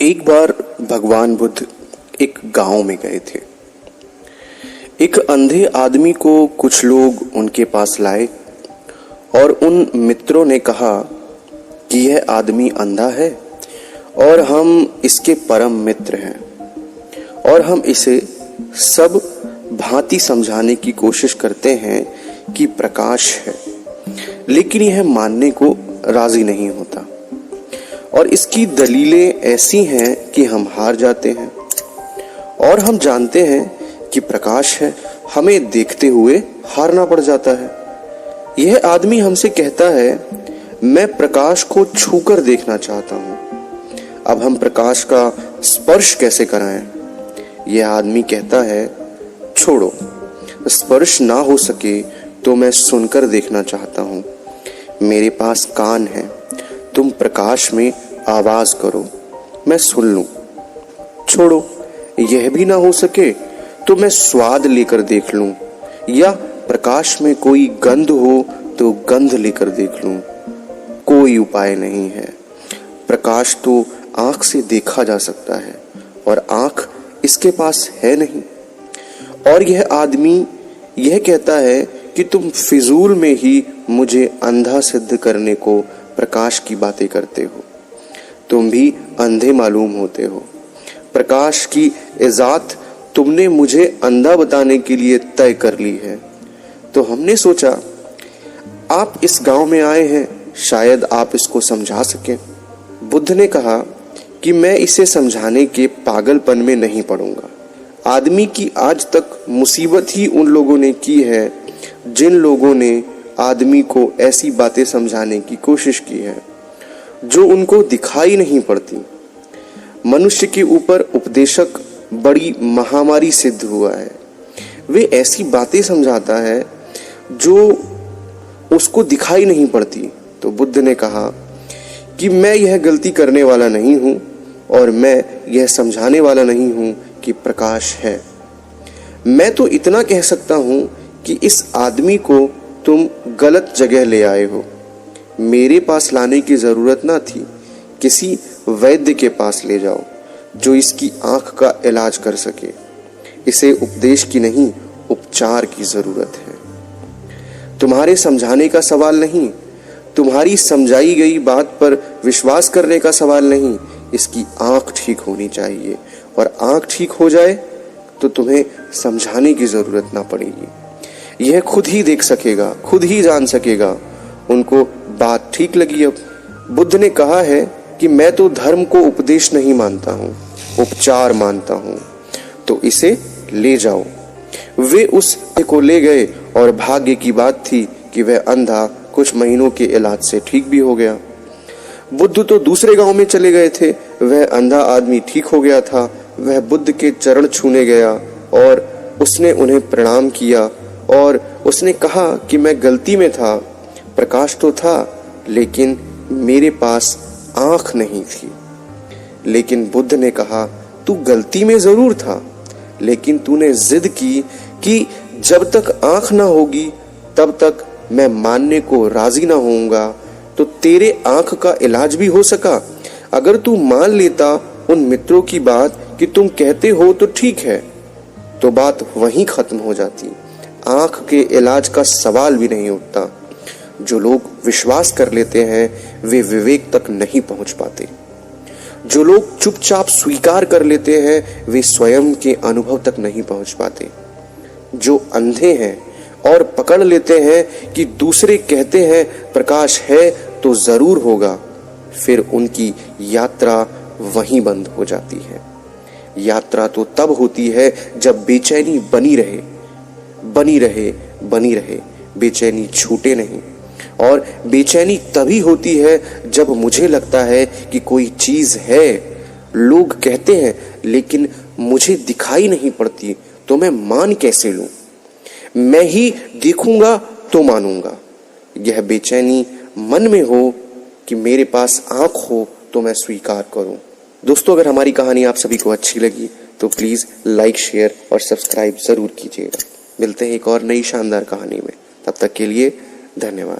एक बार भगवान बुद्ध एक गांव में गए थे। एक अंधे आदमी को कुछ लोग उनके पास लाए और उन मित्रों ने कहा कि यह आदमी अंधा है और हम इसके परम मित्र हैं और हम इसे सब भांति समझाने की कोशिश करते हैं कि प्रकाश है, लेकिन यह मानने को राजी नहीं होता और इसकी दलीलें ऐसी हैं कि हम हार जाते हैं। और हम जानते हैं कि प्रकाश है, हमें देखते हुए हारना पड़ जाता है। यह आदमी हमसे कहता है, मैं प्रकाश को छूकर देखना चाहता हूं, अब हम प्रकाश का स्पर्श कैसे कराएं? यह आदमी कहता है, छोड़ो, स्पर्श ना हो सके तो मैं सुनकर देखना चाहता हूं, मेरे पास कान है, तुम प्रकाश में आवाज करो, मैं सुन लूं। छोड़ो, यह भी ना हो सके तो मैं स्वाद लेकर देख लूं, या प्रकाश में कोई गंध हो तो गंध लेकर देख लूं। कोई उपाय नहीं है। प्रकाश तो आंख से देखा जा सकता है और आंख इसके पास है नहीं। और यह आदमी यह कहता है कि तुम फिजूल में ही मुझे अंधा सिद्ध करने को प्रकाश की बातें करते हो। तुम भी अंधे मालूम होते हो। प्रकाश की इजात तुमने मुझे अंधा बताने के लिए तय कर ली है। तो हमने सोचा, आप इस गांव में आए हैं, शायद आप इसको समझा सकें। बुद्ध ने कहा कि मैं इसे समझाने के पागलपन में नहीं पड़ूंगा। आदमी की आज तक मुसीबत ही उन लोगों ने की है जिन लोगों ने आदमी को ऐसी बातें समझाने की कोशिश की है जो उनको दिखाई नहीं पड़ती। मनुष्य के ऊपर उपदेशक बड़ी महामारी सिद्ध हुआ है। वे ऐसी बातें समझाता है जो उसको दिखाई नहीं पड़ती। तो बुद्ध ने कहा कि मैं यह गलती करने वाला नहीं हूं और मैं यह समझाने वाला नहीं हूं कि प्रकाश है। मैं तो इतना कह सकता हूं कि इस आदमी को तुम गलत जगह ले आए हो। मेरे पास लाने की जरूरत ना थी, किसी वैद्य के पास ले जाओ जो इसकी आंख का इलाज कर सके। इसे उपदेश की नहीं, उपचार की जरूरत है। तुम्हारे समझाने का सवाल नहीं, तुम्हारी समझाई गई बात पर विश्वास करने का सवाल नहीं, इसकी आंख ठीक होनी चाहिए। और आंख ठीक हो जाए तो तुम्हें समझाने की जरूरत ना पड़ेगी। यह खुद ही देख सकेगा, खुद ही जान सकेगा। उनको बात ठीक लगी। अब बुद्ध ने कहा है कि मैं तो धर्म को उपदेश नहीं मानता हूं, उपचार मानता हूं, तो इसे ले जाओ। वे उस को ले गए और भाग्य की बात थी कि वह अंधा कुछ महीनों के इलाज से ठीक भी हो गया। बुद्ध तो दूसरे गांव में चले गए थे। वह अंधा आदमी ठीक हो गया था। वह बुद्ध के चरण छूने गया और उसने उन्हें प्रणाम किया और उसने कहा कि मैं गलती में था, प्रकाश तो था लेकिन मेरे पास आंख नहीं थी। लेकिन बुद्ध ने कहा, तू गलती में जरूर था, लेकिन तूने जिद की कि जब तक आंख ना होगी तब तक मैं मानने को राजी ना होऊंगा। तो तेरे आंख का इलाज भी हो सका। अगर तू मान लेता उन मित्रों की बात कि तुम कहते हो तो ठीक है, तो बात वहीं खत्म हो जाती। आंख के इलाज का सवाल भी नहीं उठता। जो लोग विश्वास कर लेते हैं वे विवेक तक नहीं पहुंच पाते। जो लोग चुपचाप स्वीकार कर लेते हैं वे स्वयं के अनुभव तक नहीं पहुंच पाते। जो अंधे हैं और पकड़ लेते हैं कि दूसरे कहते हैं प्रकाश है तो जरूर होगा, फिर उनकी यात्रा वहीं बंद हो जाती है। यात्रा तो तब होती है जब बेचैनी बनी रहे, बनी रहे, बनी रहे, बेचैनी छूटे नहीं। और बेचैनी तभी होती है जब मुझे लगता है कि कोई चीज है, लोग कहते हैं लेकिन मुझे दिखाई नहीं पड़ती, तो मैं मान कैसे लूं? मैं ही देखूंगा तो मानूंगा। यह बेचैनी मन में हो कि मेरे पास आंख हो तो मैं स्वीकार करूं। दोस्तों, अगर हमारी कहानी आप सभी को अच्छी लगी तो प्लीज लाइक, शेयर और सब्सक्राइब जरूर कीजिएगा। मिलते हैं एक और नई शानदार कहानी में। तब तक के लिए धन्यवाद।